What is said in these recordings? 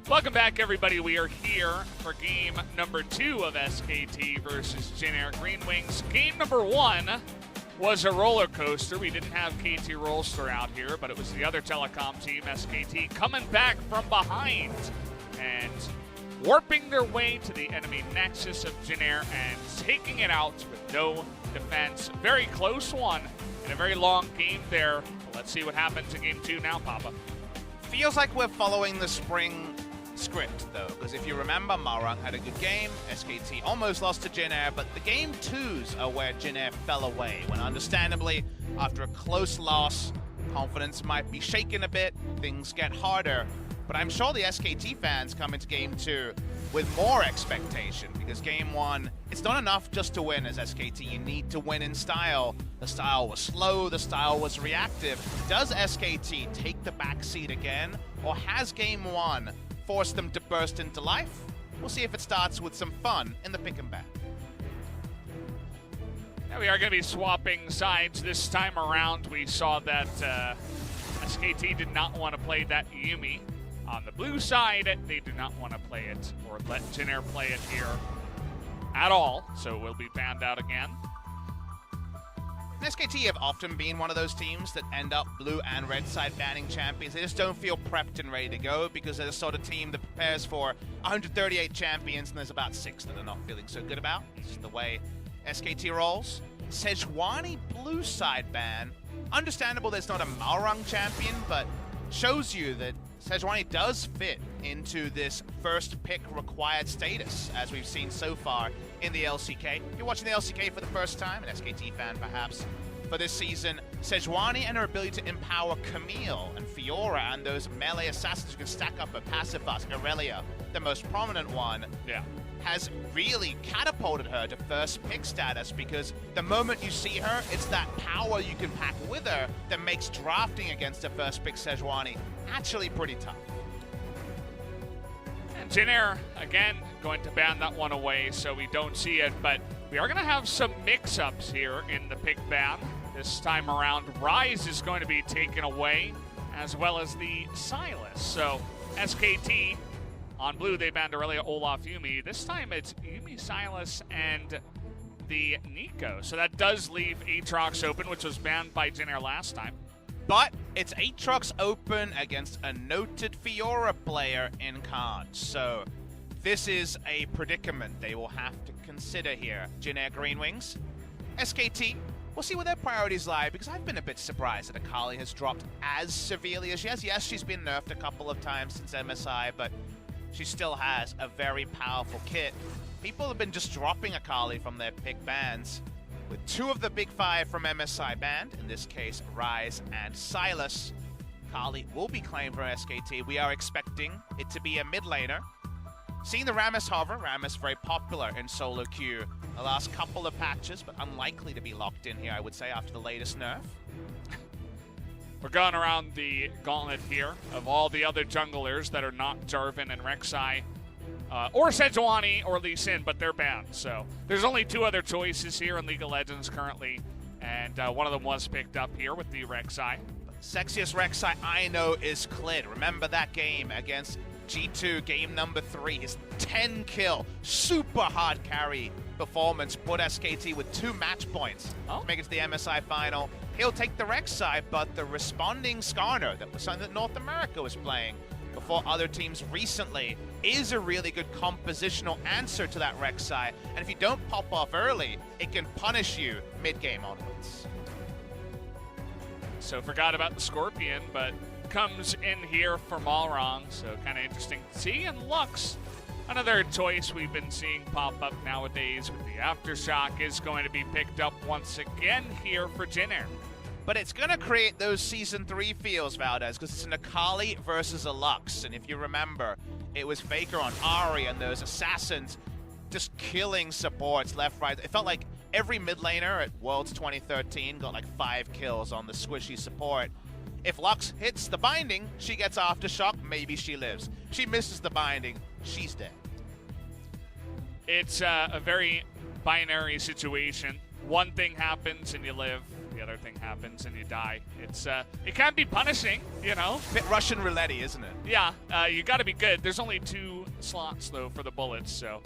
Welcome back, everybody. We are here for game number 2 of SKT versus Jin Air Greenwings. Game number 1 was a roller coaster. We didn't have KT Rolster out here, but it was the other Telecom team, SKT, coming back from behind and warping their way to the enemy nexus of Jin Air and taking it out with no defense. Very close one and a very long game there. Let's see what happens in game 2 now, Papa. Feels like we're following the spring script, though, because if you remember, Malrang had a good game. SKT almost lost to Jin Air, but the game 2s are where Jin Air fell away, when understandably, after a close loss, confidence might be shaken a bit, things get harder. But I'm sure the SKT fans come into game 2 with more expectation, because game 1, it's not enough just to win as SKT. You need to win in style. The style was slow, the style was reactive. Does SKT take the backseat again, or has game 1 force them to burst into life? We'll see if it starts with some fun in the pick and ban. Yeah, we are going to be swapping sides this time around. We saw that SKT did not want to play that Yumi. On the blue side, they do not want to play it or let Jin Air play it here at all, so it will be banned out again. SKT have often been one of those teams that end up blue and red side banning champions. They just don't feel prepped and ready to go because they're the sort of team that prepares for 138 champions and there's about 6 that they're not feeling so good about. It's just the way SKT rolls. Sejuani blue side ban. Understandable there's not a Malrang champion, but shows you that Sejuani does fit into this first pick required status, as we've seen so far in the LCK. If you're watching the LCK for the first time, an SKT fan perhaps, for this season, Sejuani and her ability to empower Camille and Fiora and those melee assassins who can stack up a passive fast, Aurelia, the most prominent one, has really catapulted her to first pick status, because the moment you see her, it's that power you can pack with her that makes drafting against a first pick Sejuani actually pretty tough. And Jin Air, again, going to ban that one away so we don't see it, but we are going to have some mix-ups here in the pick ban. This time around, Rise is going to be taken away, as well as the Silas. So SKT, on blue, they banned Aurelia, Olaf, Yumi. This time it's Yumi, Silas, and the Nico. So that does leave Aatrox open, which was banned by Jin Air last time. But it's Aatrox open against a noted Fiora player in Kahn. So this is a predicament they will have to consider here. Jin Air Greenwings. SKT, we'll see where their priorities lie, because I've been a bit surprised that Akali has dropped as severely as she has. Yes, she's been nerfed a couple of times since MSI, but she still has a very powerful kit. People have been just dropping Akali from their pick bans, with 2 of the big 5 from MSI banned, in this case, Rise and Silas. Akali will be claimed for SKT. We are expecting it to be a mid laner. Seeing the Rammus hover, Rammus very popular in solo queue the last couple of patches, but unlikely to be locked in here, I would say, after the latest nerf. We're going around the gauntlet here of all the other junglers that are not Jarvan and Rek'Sai, or Sejuani or Lee Sin, but they're banned. So there's only 2 other choices here in League of Legends currently, and one of them was picked up here with the Rek'Sai. Sexiest Rek'Sai I know is Clid. Remember that game against G2, game number 3, his 10-kill, super hard carry performance put SKT with 2 match points to make it to the MSI final. He'll take the Rek'Sai, but the responding Skarner, that was something that North America was playing before other teams recently, is a really good compositional answer to that Rek'Sai. And if you don't pop off early, it can punish you mid-game onwards. So forgot about the Scorpion, but comes in here for Malrang, so kind of interesting to see. And Lux, another choice we've been seeing pop up nowadays with the Aftershock, is going to be picked up once again here for Jin Air. But it's going to create those Season 3 feels, Valdez, because it's an Akali versus a Lux. And if you remember, it was FLICKR on Ahri and those assassins just killing supports left, right. It felt like every mid laner at Worlds 2013 got like 5 kills on the squishy support. If Lux hits the binding, she gets Aftershock, maybe she lives. She misses the binding, she's dead. It's a very binary situation. One thing happens and you live, the other thing happens and you die. It's it can be punishing, you know. Bit Russian roulette, isn't it? Yeah, you got to be good. There's only 2 slots though for the bullets, so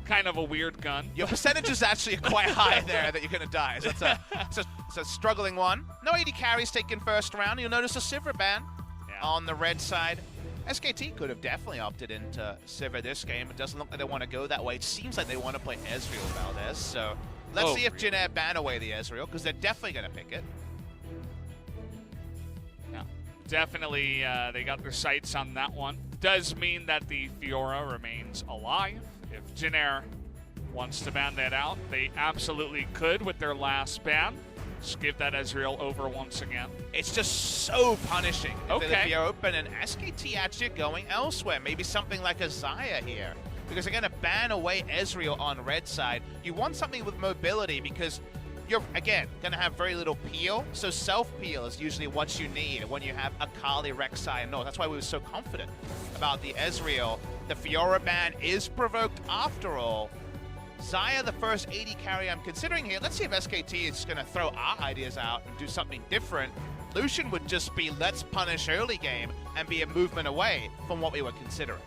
kind of a weird gun. Your percentage is actually quite high there that you're going to die. So it's a struggling one. No AD carries taken first round. You'll notice a Sivir ban on the red side. SKT could have definitely opted into Sivir this game. It doesn't look like they want to go that way. It seems like they want to play Ezreal Valdez. So let's see if Jin Air ban away the Ezreal, because they're definitely going to pick it. Yeah, definitely they got their sights on that one. Does mean that the Fiora remains alive. If Jin Air wants to ban that out, they absolutely could with their last ban. Just give that Ezreal over once again. It's just so punishing. Okay. If you're open and SKT actually going elsewhere, maybe something like a Xayah here. Because they're going to ban away Ezreal on red side. You want something with mobility because you're, again, going to have very little peel. So self-peel is usually what you need when you have Akali, Rek'Sai, and North. That's why we were so confident about the Ezreal. The Fiora ban is provoked after all. Xayah, the first AD carry I'm considering here. Let's see if SKT is going to throw our ideas out and do something different. Lucian would just be let's punish early game and be a movement away from what we were considering.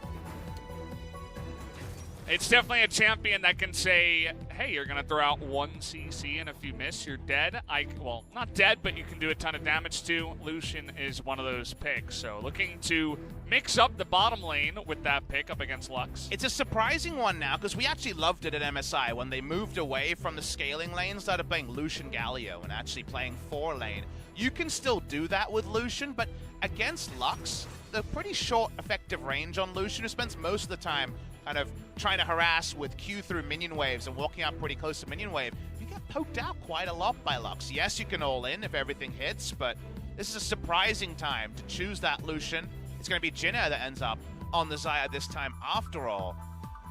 It's definitely a champion that can say, hey, you're going to throw out 1 CC, and if you miss, you're dead. Well, not dead, but you can do a ton of damage too. Lucian is one of those picks. So looking to mix up the bottom lane with that pick up against Lux. It's a surprising one now, because we actually loved it at MSI when they moved away from the scaling lane, started playing Lucian Galio and actually playing 4 lane. You can still do that with Lucian, but against Lux, the pretty short effective range on Lucian, who spends most of the time kind of trying to harass with Q through minion waves and walking up pretty close to minion wave, you get poked out quite a lot by Lux. Yes, you can all in if everything hits, but this is a surprising time to choose that Lucian. It's going to be Jin Air that ends up on the Xayah this time after all.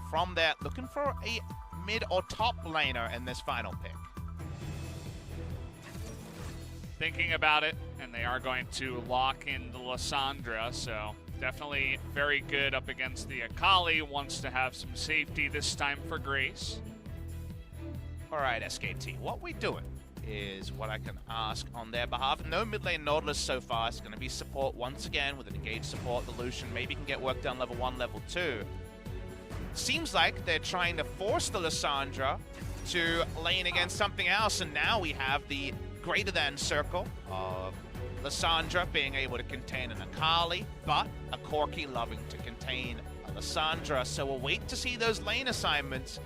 From there, looking for a mid or top laner in this final pick. Thinking about it, and they are going to lock in the Lissandra, so definitely very good up against the Akali. Wants to have some safety this time for Grace. All right, SKT, what we doing is what I can ask on their behalf. No mid lane Nautilus so far. It's going to be support once again with an engaged support. The Lucian maybe can get work done level 1, level 2. Seems like they're trying to force the Lissandra to lane against something else, and now we have the greater than circle of Lissandra being able to contain an Akali, but a Corki loving to contain a Lissandra. So we'll wait to see those lane assignments.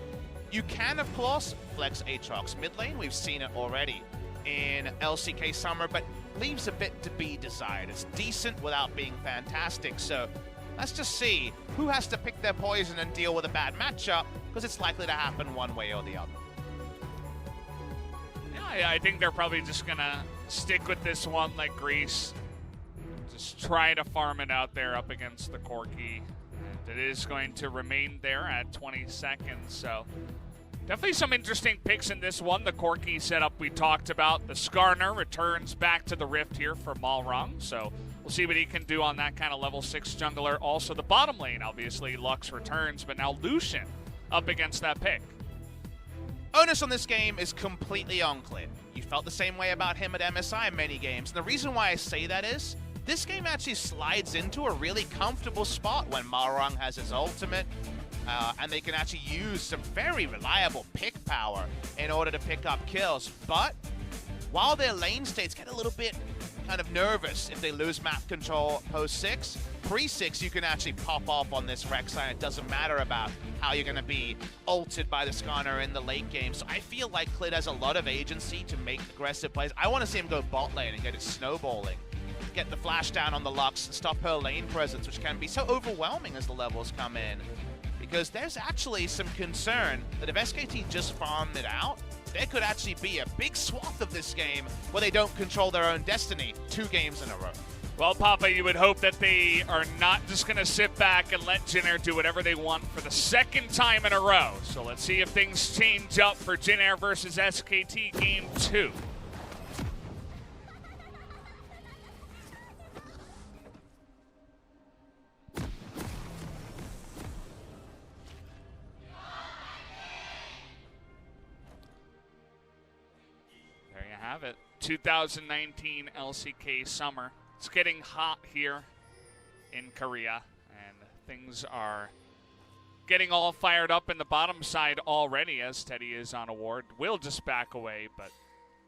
You can, of course, flex Aatrox mid lane. We've seen it already in LCK Summer, but leaves a bit to be desired. It's decent without being fantastic. So let's just see who has to pick their poison and deal with a bad matchup, because it's likely to happen one way or the other. Yeah, I think they're probably just going to stick with this one like Greece. Just try to farm it out there up against the Corki. And it is going to remain there at 20 seconds, so definitely some interesting picks in this one. The Corki setup we talked about. The Skarner returns back to the Rift here for Malrang, so we'll see what he can do on that kind of level 6 jungler. Also the bottom lane, obviously, Lux returns, but now Lucian up against that pick. Onus on this game is completely on Clid. You felt the same way about him at MSI in many games. And the reason why I say that is, this game actually slides into a really comfortable spot when Malrang has his ultimate, and they can actually use some very reliable pick power in order to pick up kills. But while their lane states get a little bit kind of nervous if they lose map control post-6, pre-6 you can actually pop off on this Rek'Sai. It doesn't matter about how you're going to be ulted by the Skarner in the late game. So I feel like Clid has a lot of agency to make aggressive plays. I want to see him go bot lane and get it snowballing. Get the flash down on the Lux, stop her lane presence, which can be so overwhelming as the levels come in. Because there's actually some concern that if SKT just farmed it out, there could actually be a big swath of this game where they don't control their own destiny 2 games in a row. Well, Papa, you would hope that they are not just going to sit back and let Jin Air do whatever they want for the 2nd time in a row. So let's see if things change up for Jin Air versus SKT Game 2. 2019 LCK Summer. It's getting hot here in Korea, and things are getting all fired up in the bottom side already as Teddy is on a ward. Will just back away, but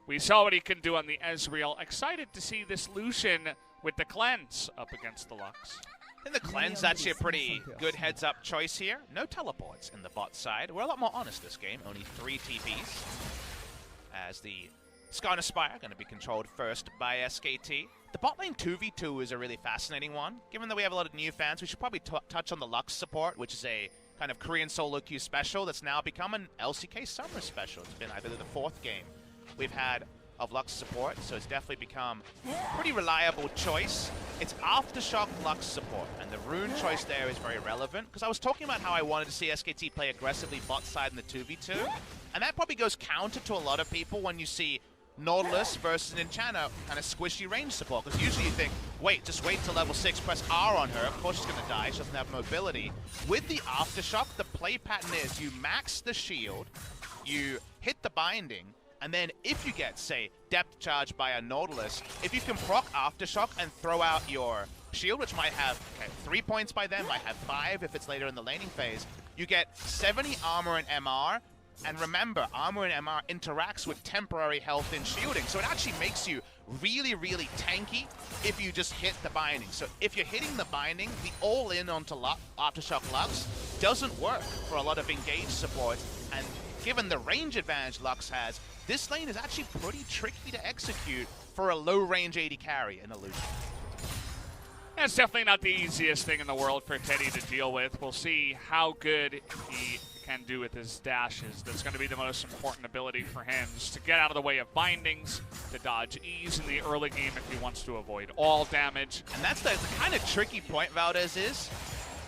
we saw what he can do on the Ezreal. Excited to see this Lucian with the cleanse up against the Lux. I think the cleanse actually a pretty good heads-up choice here. No teleports in the bot side. We're a lot more honest this game. Only 3 TPs. As the Skarn Aspire going to be controlled first by SKT. The bot lane 2v2 is a really fascinating one. Given that we have a lot of new fans, we should probably touch on the Lux support, which is a kind of Korean solo queue special that's now become an LCK Summer special. It's been, I believe, the 4th game we've had of Lux support, so it's definitely become a pretty reliable choice. It's Aftershock Lux support, and the rune choice there is very relevant, because I was talking about how I wanted to see SKT play aggressively bot side in the 2v2, and that probably goes counter to a lot of people when you see Nautilus versus an Enchantment kind of squishy range support, because usually you think, wait, just wait till level 6, press R on her, of course she's going to die, she doesn't have mobility. With the Aftershock, the play pattern is you max the shield, you hit the binding, and then if you get, say, depth charge by a Nautilus, if you can proc Aftershock and throw out your shield, which might have 3 points by then, might have 5 if it's later in the laning phase, you get 70 armor and MR. And remember, armor and MR interacts with temporary health and shielding, so it actually makes you really, really tanky if you just hit the binding. So if you're hitting the binding, the all-in onto Aftershock Lux doesn't work for a lot of engaged supports, and given the range advantage Lux has, this lane is actually pretty tricky to execute for a low-range AD carry in Illusion. Yeah, it's definitely not the easiest thing in the world for Teddy to deal with. We'll see how good he can do with his dashes. That's going to be the most important ability for him, just to get out of the way of bindings, to dodge ease in the early game if he wants to avoid all damage. And that's the kind of tricky point, Valdez, is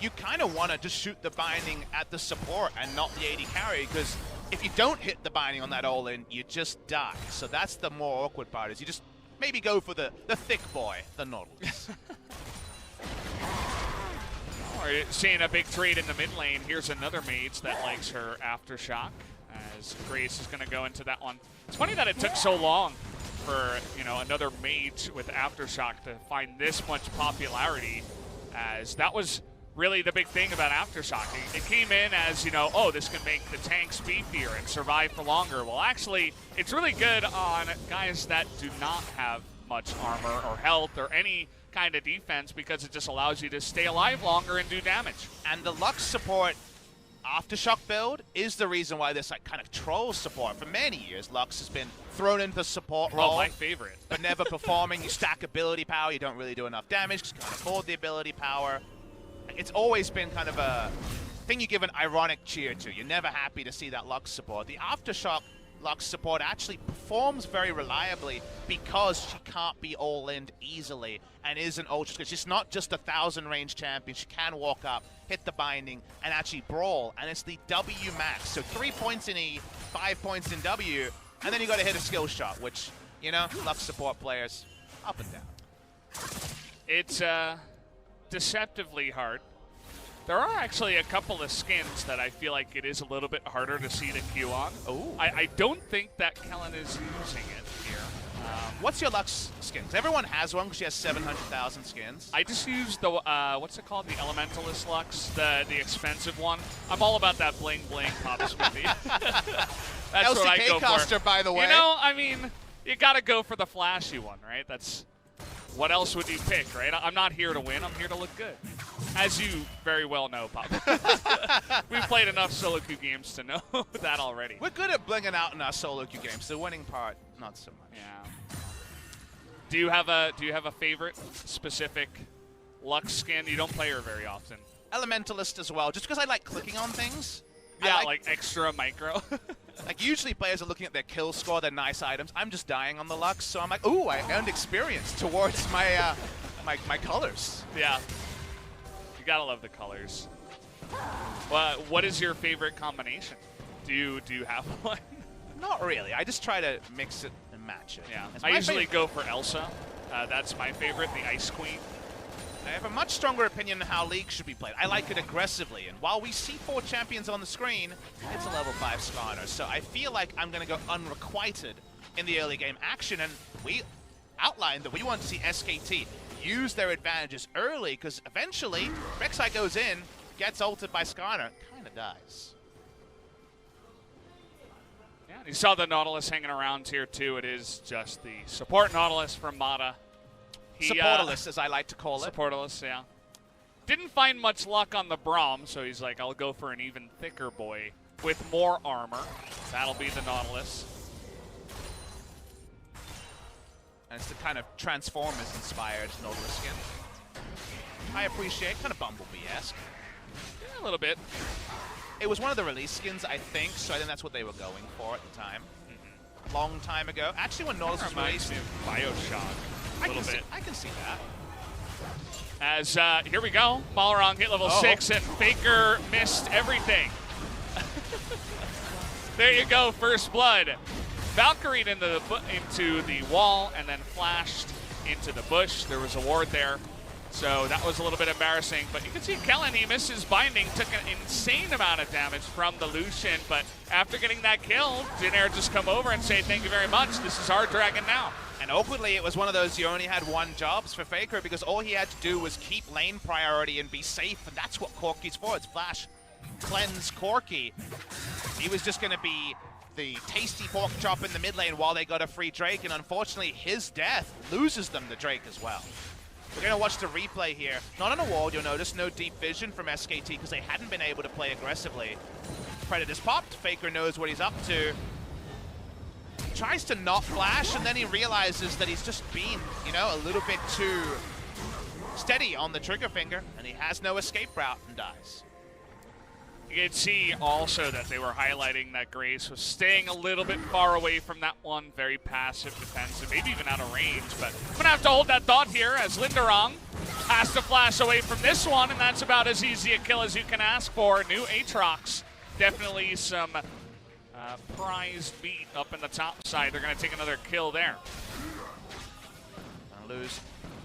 you kind of want to just shoot the binding at the support and not the AD carry, because if you don't hit the binding on that all-in, you just die. So that's the more awkward part, is you just maybe go for the thick boy, the Nautilus. We're seeing a big trade in the mid lane. Here's another mage that likes her Aftershock, as Grace is going to go into that one. It's funny that it took so long for, you know, another mage with Aftershock to find this much popularity, as that was really the big thing about Aftershock. It came in as, you know, oh, this can make the tanks beefier and survive for longer. Well, actually, it's really good on guys that do not have much armor or health or any kind of defense, because it just allows you to stay alive longer and do damage. And the Lux support Aftershock build is the reason why this like kind of troll support. For many years, Lux has been thrown into support role. My favorite. But never performing. You stack ability power, you don't really do enough damage because you can't afford the ability power. It's always been kind of a thing you give an ironic cheer to. You're never happy to see that Lux support. The Aftershock Lux support actually performs very reliably because she can't be all-in easily and is an ultra. She's not just a 1,000 range champion. She can walk up, hit the binding, and actually brawl. And it's the W max. So 3 points in E, 5 points in W, and then you got to hit a skill shot, which, you know, Lux support players, up and down. It's deceptively hard. There are actually a couple of skins that I feel like it is a little bit harder to see the Q on. Ooh. I don't think that Kellin is using it here. What's your Lux skin? 'Cause everyone has one because she has 700,000 skins. I just used the, what's it called? The Elementalist Lux, the expensive one. I'm all about that bling bling pop smithy. That's what I go LCK coster, for. by the way. You know, I mean, you got to go for the flashy one, right? That's, what else would you pick, right? I'm not here to win. I'm here to look good. As you very well know, Pop. We've played enough solo queue games to know that already. We're good at blinging out in our solo queue games. The winning part, not so much. Yeah. Do you have a favorite specific Lux skin? You don't play her very often. Elementalist as well, just because I like clicking on things. Yeah, like extra micro. Like usually players are looking at their kill score, their nice items. I'm just dying on the Lux, so I'm like, ooh, I earned experience towards my my colors. Yeah. You gotta love the colors. What is your favorite combination? Do you have one? Not really. I just try to mix it and match it. Yeah. I usually go for Elsa. That's my favorite, the Ice Queen. I have a much stronger opinion on how League should be played. I like it aggressively, and while we see 4 champions on the screen, it's a level 5 Skarner, so I feel like I'm going to go unrequited in the early game action, and we outlined that we want to see SKT use their advantages early, because eventually Rek'Sai goes in, gets ulted by Skarner, kind of dies. Yeah, you saw the Nautilus hanging around here too. It is just the support Nautilus from Mata. Supportalus, as I like to call it. Supportalus, yeah. Didn't find much luck on the Braum, so he's like, I'll go for an even thicker boy with more armor. That'll be the Nautilus. And it's the kind of Transformers-inspired Nautilus skin. I appreciate, kind of Bumblebee-esque. Yeah, a little bit. It was one of the release skins, I think, so I think that's what they were going for at the time. Long time ago. Actually, when Nautilus was released... Bioshock, a little bit. I can see that. As, here we go. Malrang hit level 6, and FLICKR missed everything. There you go, first blood. Valkyrie into the wall and then flashed into the bush. There was a ward there, so that was a little bit embarrassing. But you can see Kellin, he missed his binding, took an insane amount of damage from the Lucian. But after getting that kill, Jin Air just come over and say, thank you very much, this is our dragon now. And awkwardly, it was one of those you only had one jobs for FLICKR, because all he had to do was keep lane priority and be safe, and that's what Corki's for. It's flash, cleanse Corki. He was just going to be the tasty pork chop in the mid lane while they got a free Drake, and unfortunately his death loses them the Drake as well. We're going to watch the replay here. Not on a wall, you'll notice, no deep vision from SKT because they hadn't been able to play aggressively. Predator's popped, FLICKR knows what he's up to. Tries to not flash, and then he realizes that he's just been, you know, a little bit too steady on the trigger finger, and he has no escape route and dies. You can see also that they were highlighting that Grace was staying a little bit far away from that one. Very passive defensive, maybe even out of range. But I'm going to have to hold that thought here as Lindarang has to flash away from this one, and that's about as easy a kill as you can ask for. New Aatrox, definitely some prized meat up in the top side. They're going to take another kill there. Gonna lose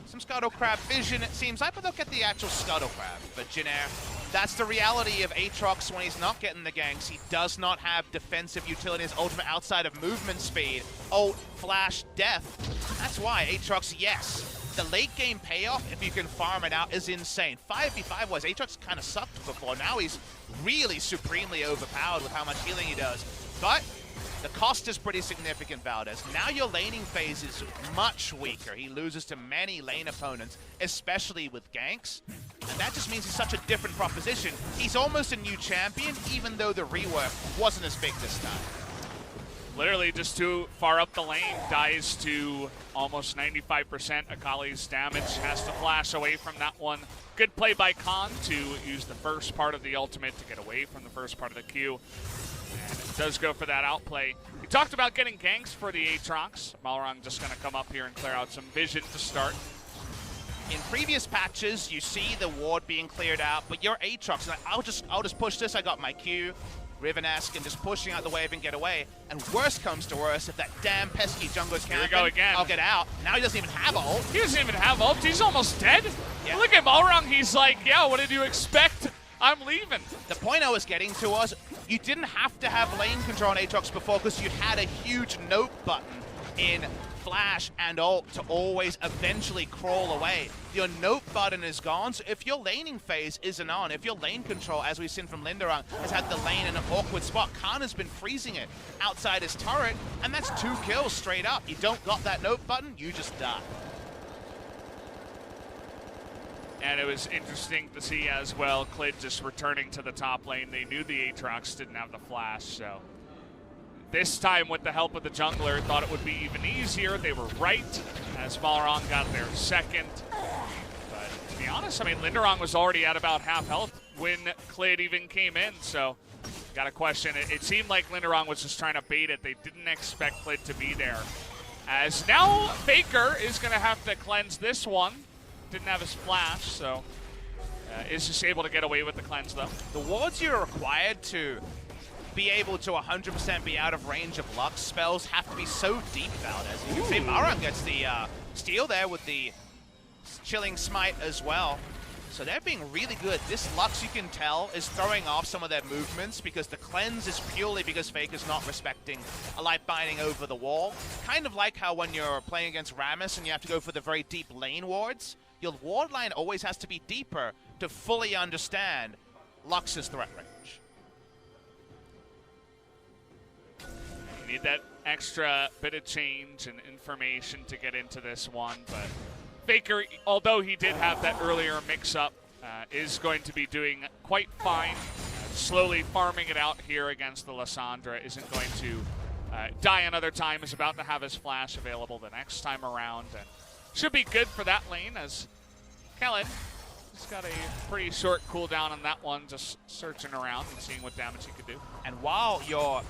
some Scuttle Crab vision, it seems like, but they'll get the actual Scuttle Crab. But Jin Air, that's the reality of Aatrox when he's not getting the ganks. He does not have defensive utility, his ultimate outside of movement speed. Ult, flash, death. That's why Aatrox, yes. The late game payoff, if you can farm it out, is insane. 5v5 wise, Aatrox kind of sucked before. Now he's really supremely overpowered with how much healing he does. But the cost is pretty significant, Valdez. Now your laning phase is much weaker. He loses to many lane opponents, especially with ganks. And that just means he's such a different proposition. He's almost a new champion, even though the rework wasn't as big this time. Literally just too far up the lane, dies to almost 95% Akali's damage, has to flash away from that one. Good play by Kahn to use the first part of the ultimate to get away from the first part of the Q. And it does go for that outplay. We talked about getting ganks for the Aatrox. Malrang just going to come up here and clear out some vision to start. In previous patches, you see the ward being cleared out, but your Aatrox, like, I'll just push this. I got my Q. Riven-esque and just pushing out the wave and get away. And worst comes to worst, if that damn pesky jungler's camping, I'll get out. Now he doesn't even have ult. He doesn't even have ult. He's almost dead. Yeah. Look at Malrang. He's like, yeah, what did you expect? I'm leaving. The point I was getting to was, you didn't have to have lane control on Aatrox before because you had a huge note button in flash and ult to always eventually crawl away. Your note button is gone, so if your laning phase isn't on, if your lane control, as we've seen from Lindarang, has had the lane in an awkward spot, Kahn has been freezing it outside his turret, and that's 2 kills straight up. You don't got that note button, you just die. And it was interesting to see as well, Clid just returning to the top lane. They knew the Aatrox didn't have the flash, so this time with the help of the jungler, thought it would be even easier. They were right as Malrang got their second. But to be honest, I mean, Lindarang was already at about half health when Clid even came in, so got a question. It seemed like Lindarang was just trying to bait it. They didn't expect Clid to be there. As now FLICKR is going to have to cleanse this one. Didn't have his flash, so is just able to get away with the cleanse, though. The wards you're required to be able to 100% be out of range of Lux spells have to be so deep, Valdez. You can see Malrang gets the steal there with the chilling smite as well. So they're being really good. This Lux, you can tell, is throwing off some of their movements because the cleanse is purely because FLICKR's not respecting a light binding over the wall. Kind of like how when you're playing against Rammus and you have to go for the very deep lane wards, your ward line always has to be deeper to fully understand Lux's threat range. You need that extra bit of change and information to get into this one, but FLICKR, although he did have that earlier mix-up, is going to be doing quite fine. Slowly farming it out here against the Lissandra. Isn't going to die another time. Is about to have his flash available the next time around. And should be good for that lane as Kellin has got a pretty short cooldown on that one, just searching around and seeing what damage he could do. And while you're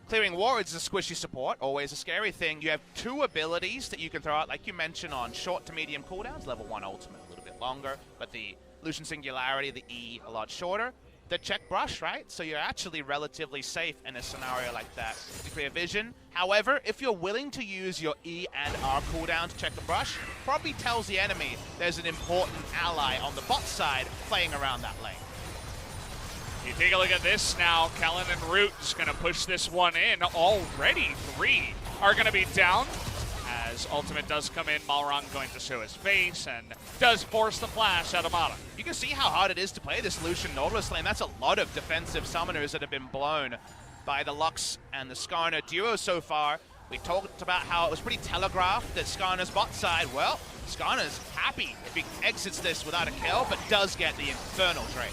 clearing wards is a squishy support, always a scary thing. You have two abilities that you can throw out, like you mentioned, on short to medium cooldowns. Level 1 ultimate a little bit longer, but the Lucian Singularity, the E, a lot shorter. The check brush, right? So you're actually relatively safe in a scenario like that to clear vision. However, if you're willing to use your E and R cooldown to check the brush, probably tells the enemy there's an important ally on the bot side playing around that lane. You take a look at this now. Kellin and Root is going to push this one in. Already 3 are going to be down as ultimate does come in. Malrang going to show his face and does force the flash out of Mata. You can see how hard it is to play this Lucian Nautilus lane. That's a lot of defensive summoners that have been blown by the Lux and the Skarner duo so far. We talked about how it was pretty telegraphed that Skarner's bot side, well, Skarner's happy if he exits this without a kill, but does get the Infernal Drake.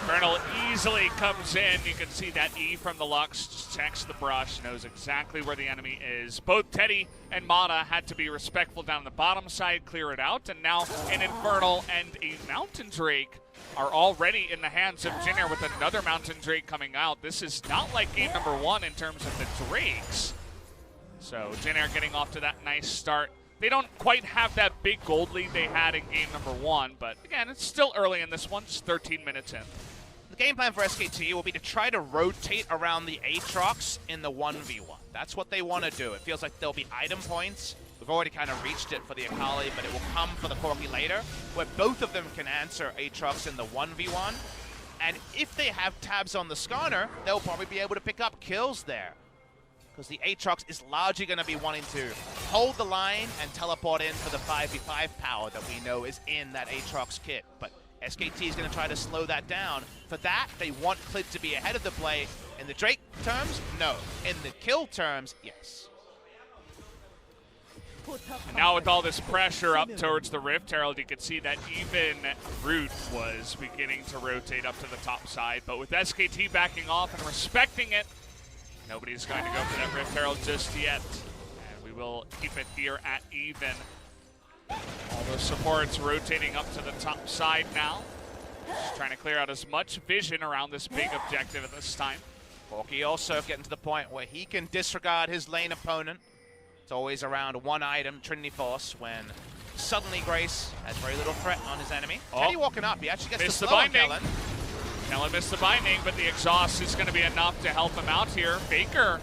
Infernal easily comes in. You can see that E from the Lux, just checks the brush, knows exactly where the enemy is. Both Teddy and Mata had to be respectful down the bottom side, clear it out, and now an Infernal and a Mountain Drake are already in the hands of Jin Air with another Mountain Drake coming out. This is not like game number 1 in terms of the Drakes. So Jin Air getting off to that nice start. They don't quite have that big gold lead they had in game number 1, but again, it's still early in this one, just 13 minutes in. The game plan for SKT will be to try to rotate around the Aatrox in the 1v1. That's what they want to do. It feels like there'll be item points. We've already kind of reached it for the Akali, but it will come for the Corki later, where both of them can answer Aatrox in the 1v1. And if they have tabs on the Skarner, they'll probably be able to pick up kills there. Because the Aatrox is largely going to be wanting to hold the line and teleport in for the 5v5 power that we know is in that Aatrox kit. But SKT is going to try to slow that down. For that, they want Clid to be ahead of the play. In the Drake terms, no. In the kill terms, yes. And now with all this pressure up towards the Rift Herald, you can see that even Root was beginning to rotate up to the top side. But with SKT backing off and respecting it, nobody's going to go for that Rift Herald just yet. And we will keep it here at even. All those supports rotating up to the top side now. Just trying to clear out as much vision around this big objective at this time. Corki also getting to the point where he can disregard his lane opponent. It's always around one item, Trinity Force, when suddenly Grace has very little threat on his enemy. Teddy walking up, he actually gets the slow on Kellin. Kellin missed the binding, but the exhaust is going to be enough to help him out here. FLICKR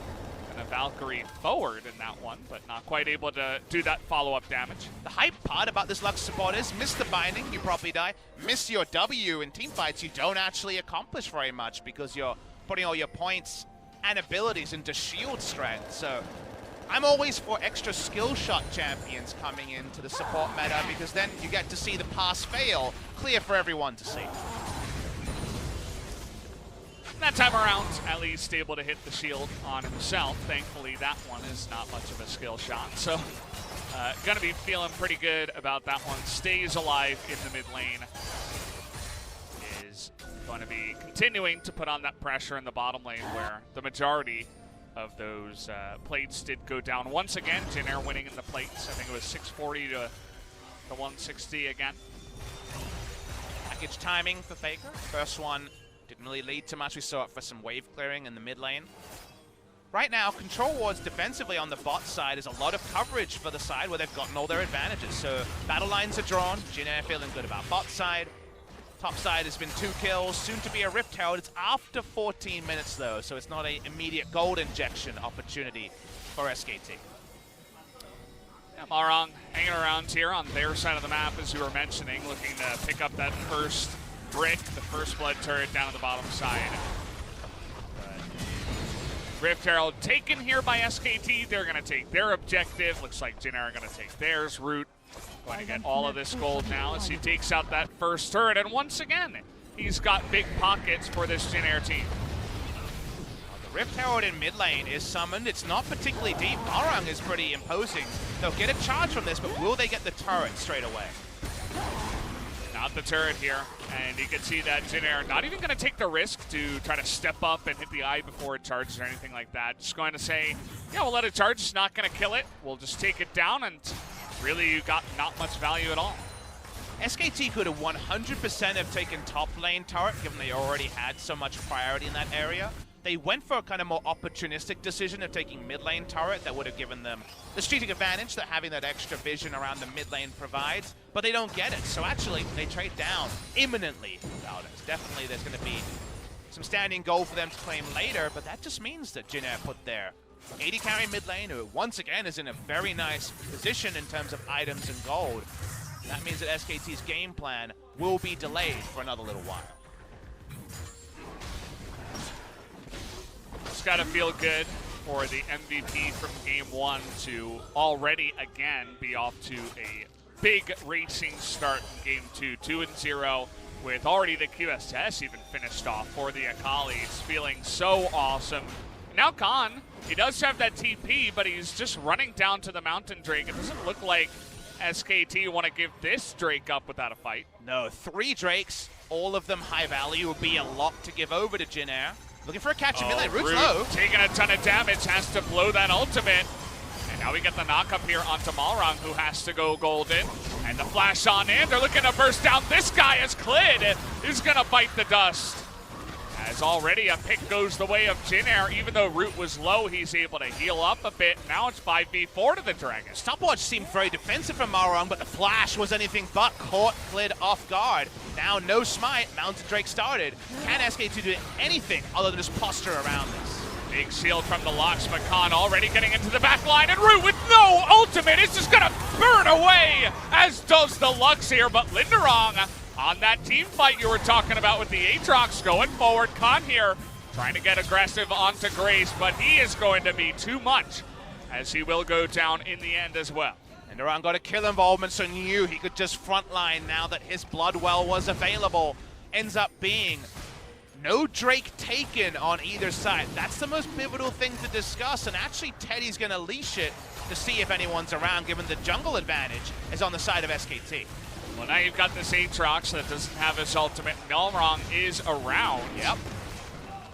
and a Valkyrie forward in that one, but not quite able to do that follow-up damage. The hype part about this Lux support is miss the binding, you probably die. Miss your W in team fights, you don't actually accomplish very much because you're putting all your points and abilities into shield strength. So I'm always for extra skill shot champions coming into the support meta because then you get to see the pass-fail clear for everyone to see. That time around, at least able to hit the shield on himself. Thankfully, that one is not much of a skill shot. So, gonna be feeling pretty good about that one. Stays alive in the mid lane. Is going to be continuing to put on that pressure in the bottom lane where the majority of those plates did go down. Once again, Jin Air winning in the plates. I think it was 640 to 160 again. Package timing for FLICKR. First one didn't really lead to much. We saw it for some wave clearing in the mid lane. Right now, control wards defensively on the bot side is a lot of coverage for the side where they've gotten all their advantages. So battle lines are drawn. Jin Air feeling good about bot side. Top side has been 2 kills, soon to be a Rift Herald. It's after 14 minutes though, so it's not an immediate gold injection opportunity for SKT. Malrang hanging around here on their side of the map, as you were mentioning, looking to pick up that first brick, the first blood turret down on the bottom side. Rift Herald taken here by SKT. They're going to take their objective. Looks like Jin Air are going to take theirs. Root going to get all of this gold now as he takes out that first turret. And once again, he's got big pockets for this Jin Air team. Rift Herald in mid lane is summoned. It's not particularly deep. Malrang is pretty imposing. They'll get a charge from this, but will they get the turret straight away? Not the turret here, and you can see that Jin Air not even going to take the risk to try to step up and hit the eye before it charges or anything like that. Just going to say, yeah, we'll let it charge. It's not going to kill it. We'll just take it down, and really you got not much value at all. SKT could have 100% have taken top lane turret, given they already had so much priority in that area. They went for a kind of more opportunistic decision of taking mid lane turret that would have given them the strategic advantage that having that extra vision around the mid lane provides, but they don't get it. So actually, they trade down imminently. Definitely there's going to be some standing goal for them to claim later, but that just means that Jin Air put their AD carry mid lane, who once again is in a very nice position in terms of items and gold. That means that SKT's game plan will be delayed for another little while. It's got to feel good for the MVP from Game 1 to already again be off to a big racing start in Game 2, 2-0, with already the QSS even finished off for the Akalis, feeling so awesome. Now Kahn, he does have that TP, but he's just running down to the Mountain Drake. It doesn't look like SKT want to give this Drake up without a fight. No, 3 Drakes, all of them high value, would be a lot to give over to Jin Air. Looking for a catch in mid lane. Root's low. Taking a ton of damage, has to blow that ultimate. And now we get the knock up here onto Malrang, who has to go golden. And the flash on in. They're looking to burst down this guy as Clid is going to bite the dust. As already a pick goes the way of Jin Air. Even though Root was low, he's able to heal up a bit. Now it's 5v4 to the Dragon. Stopwatch seemed very defensive from Malrang, but the flash was anything but caught Clid off guard. Now no smite, Mountain Drake started. Can SKT do anything other than just posture around this? Big shield from the Locks, but Kahn already getting into the back line, and Root with no ultimate is just gonna burn away, as does the Lux here, but Lindarang on that team fight you were talking about with the Aatrox going forward. Kahn here trying to get aggressive onto Grace, but he is going to be too much, as he will go down in the end as well. Lindarang got a kill involvement, so knew he could just frontline now that his Bloodwell was available. Ends up being no Drake taken on either side. That's the most pivotal thing to discuss, and actually Teddy's going to leash it to see if anyone's around, given the jungle advantage is on the side of SKT. Well, now you've got this Aatrox that doesn't have his ultimate. Malrang is around. Yep.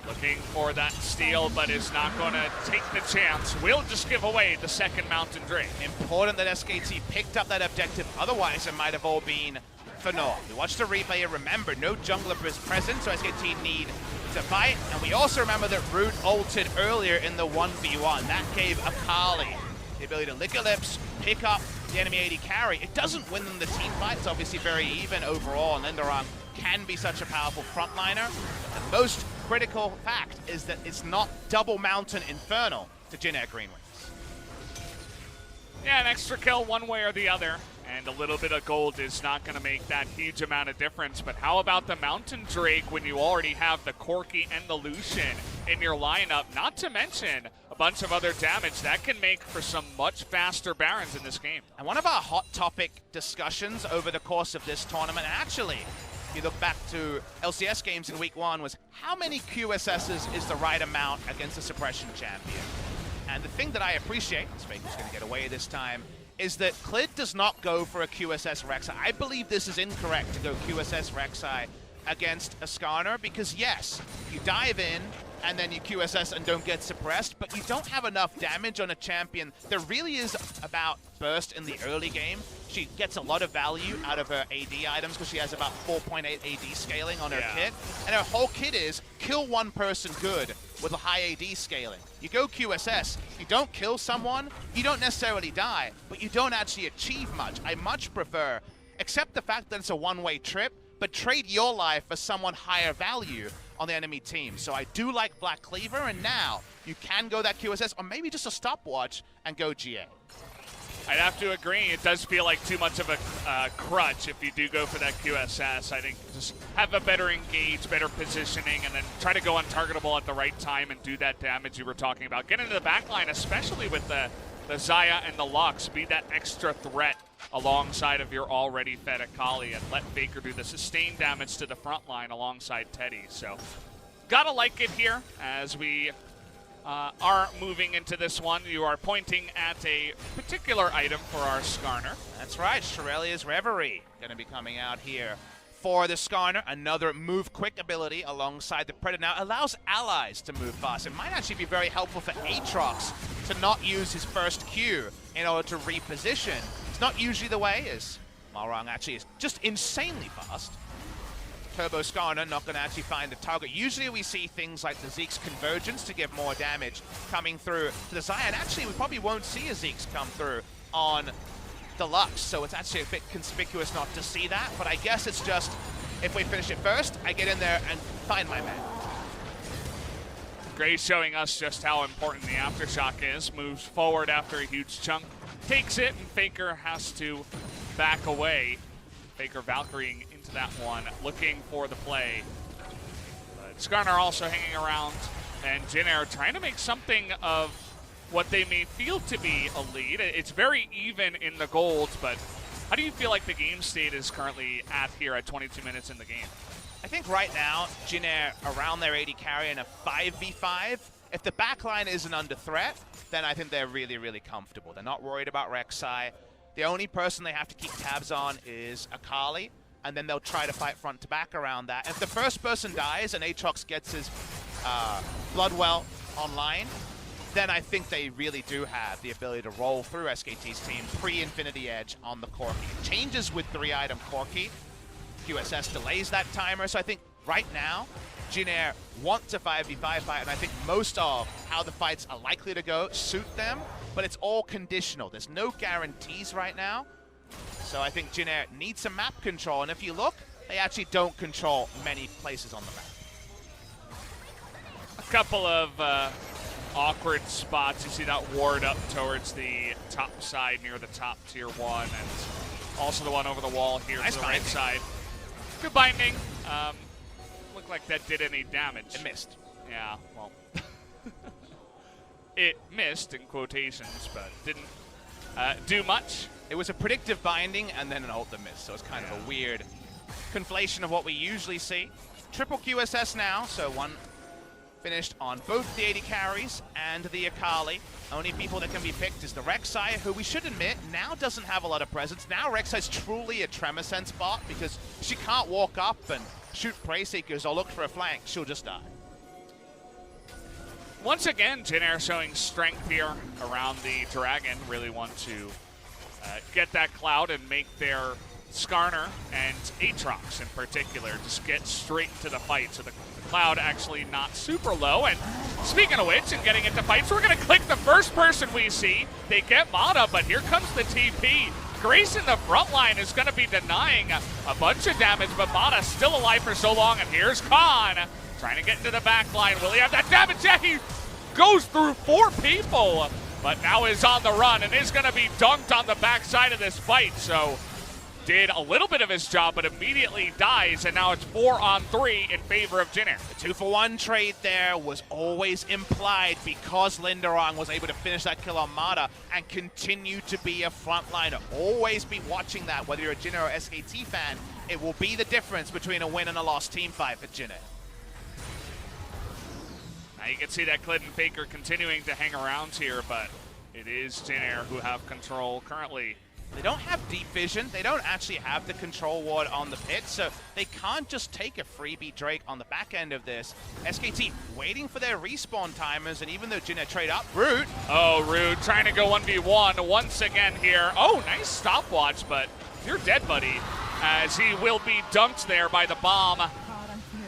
Looking for that steal, but is not going to take the chance. Will just give away the second Mountain Drake. Important that SKT picked up that objective, otherwise it might have all been for naught. We watched the replay and remember, no jungler is present, so SKT need to fight. And we also remember that Root ulted earlier in the 1v1. That gave Akali the ability to lick her lips, pick up the enemy AD carry. It doesn't win them the team fight. It's obviously very even overall, and Lindarang can be such a powerful frontliner. The most critical fact is that it's not double Mountain Infernal to Jin Air Greenwings. Yeah, an extra kill one way or the other, and a little bit of gold is not going to make that huge amount of difference. But how about the Mountain Drake when you already have the Corki and the Lucian in your lineup? Not to mention a bunch of other damage that can make for some much faster Barons in this game. And one of our hot topic discussions over the course of this tournament, actually, if you look back to LCS games in week 1, was how many QSSs is the right amount against a suppression champion? And the thing that I appreciate, Spake is going to get away this time, is that Clid does not go for a QSS Rek'Sai. I believe this is incorrect to go QSS Rek'Sai against a Skarner, because yes, you dive in and then you QSS and don't get suppressed, but you don't have enough damage on a champion. There really is about burst in the early game. She gets a lot of value out of her AD items because she has about 4.8 AD scaling on her kit. And her whole kit is kill one person good with a high AD scaling. You go QSS, you don't kill someone, you don't necessarily die, but you don't actually achieve much. I much prefer, accept the fact that it's a one-way trip, but trade your life for someone higher value on the enemy team. So I do like Black Cleaver, and now you can go that QSS, or maybe just a stopwatch and go GA. I'd have to agree. It does feel like too much of a crutch if you do go for that QSS. I think just have a better engage, better positioning, and then try to go untargetable at the right time and do that damage you were talking about. Get into the back line, especially with the Xayah and the Lux. Be that extra threat alongside of your already fed Akali, and let FLICKR do the sustained damage to the front line alongside Teddy. So gotta like it here as we are moving into this one. You are pointing at a particular item for our Skarner. That's right, Shirelia's Reverie going to be coming out here for the Skarner. Another move quick ability alongside the Predator. Now allows allies to move fast. It might actually be very helpful for Aatrox to not use his first Q in order to reposition. It's not usually the way, as Malrang actually is just insanely fast. Turbo Skarner not going to actually find the target. Usually we see things like the Zeke's convergence to give more damage coming through to the Xayah. And actually we probably won't see a Zeke's come through on the Lux, so it's actually a bit conspicuous not to see that. But I guess it's just, if we finish it first, I get in there and find my man. Gray's showing us just how important the Aftershock is. Moves forward after a huge chunk, takes it, and FLICKR has to back away. FLICKR Valkyrieing into that one, looking for the play. But Skarner also hanging around, and Jin Air trying to make something of what they may feel to be a lead. It's very even in the golds, but how do you feel like the game state is currently at here at 22 minutes in the game? I think right now, Jin Air around their 80 carry in a 5v5. If the backline isn't under threat, then I think they're really, really comfortable. They're not worried about Rek'Sai. The only person they have to keep tabs on is Akali, and then they'll try to fight front to back around that. If the first person dies and Aatrox gets his Bloodwell online, then I think they really do have the ability to roll through SKT's team pre-Infinity Edge on the Corki. It changes with 3-item Corki. QSS delays that timer, so I think right now, Jin Air want to 5v5 fight, and I think most of how the fights are likely to go suit them, but it's all conditional. There's no guarantees right now, so I think Jin Air needs some map control, and if you look, they actually don't control many places on the map. A couple of awkward spots. You see that ward up towards the top side near the top tier 1, and also the one over the wall here to the right side. Good binding. Looked like that did any damage. It missed. Yeah, well. It missed in quotations, but didn't do much. It was a predictive binding and then an ult that missed, so it's kind of a weird conflation of what we usually see. Triple QSS now, so one finished on both the 80 carries and the Akali. Only people that can be picked is the Rek'Sai, who we should admit now doesn't have a lot of presence. Now Rek'Sai's truly a Tremor Sense bot because she can't walk up and shoot Prey Seekers or look for a flank. She'll just die. Once again, Jin Air showing strength here around the Dragon. Really want to get that Cloud and make their Skarner and Aatrox in particular just get straight to the fight. So the Cloud actually not super low. And speaking of which, and getting into fights, we're going to click the first person we see. They get Mata, but here comes the TP. Grace in the front line is going to be denying a bunch of damage, but Mata still alive for so long. And here's Kahn trying to get into the back line. Will he have that damage? Yeah, he goes through 4 people, but now is on the run and is going to be dunked on the backside of this fight. So did a little bit of his job, but immediately dies, and now it's 4-on-3 in favor of Jin Air. The 2-for-1 trade there was always implied because Lindarang was able to finish that kill on Mata and continue to be a frontliner. Always be watching that, whether you're a Jin Air or SKT fan. It will be the difference between a win and a lost team fight for Jin Air. Now you can see that Clid and FLICKR continuing to hang around here, but it is Jin Air who have control currently. They don't have deep vision. They don't actually have the control ward on the pit, so they can't just take a freebie Drake on the back end of this. SKT waiting for their respawn timers, and even though Jin Air trade up, Rude. Oh, Rude trying to go 1v1 once again here. Oh, nice stopwatch, but you're dead, buddy, as he will be dunked there by the bomb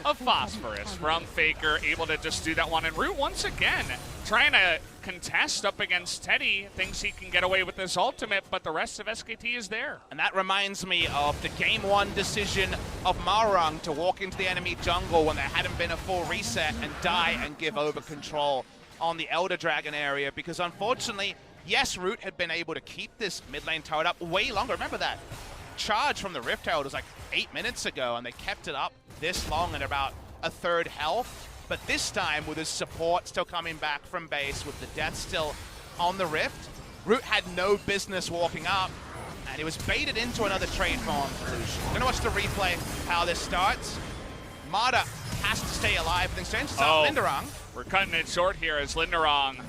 of Phosphorus from FLICKR, able to just do that one. And Root once again trying to contest up against Teddy, thinks he can get away with this ultimate, but the rest of SKT is there. And that reminds me of the game 1 decision of Malrang to walk into the enemy jungle when there hadn't been a full reset and die and give over control on the Elder Dragon area, because unfortunately Yes, Root had been able to keep this mid lane turret up way longer. Remember that charge from the Rift Herald was like 8 minutes ago, and they kept it up this long at about a third health. But this time, with his support still coming back from base, with the death still on the Rift, Root had no business walking up, and he was baited into another trade from Lucian. Gonna watch the replay how this starts. Mada has to stay alive. Things change. It's up Lindarang. We're cutting it short here as Lindarang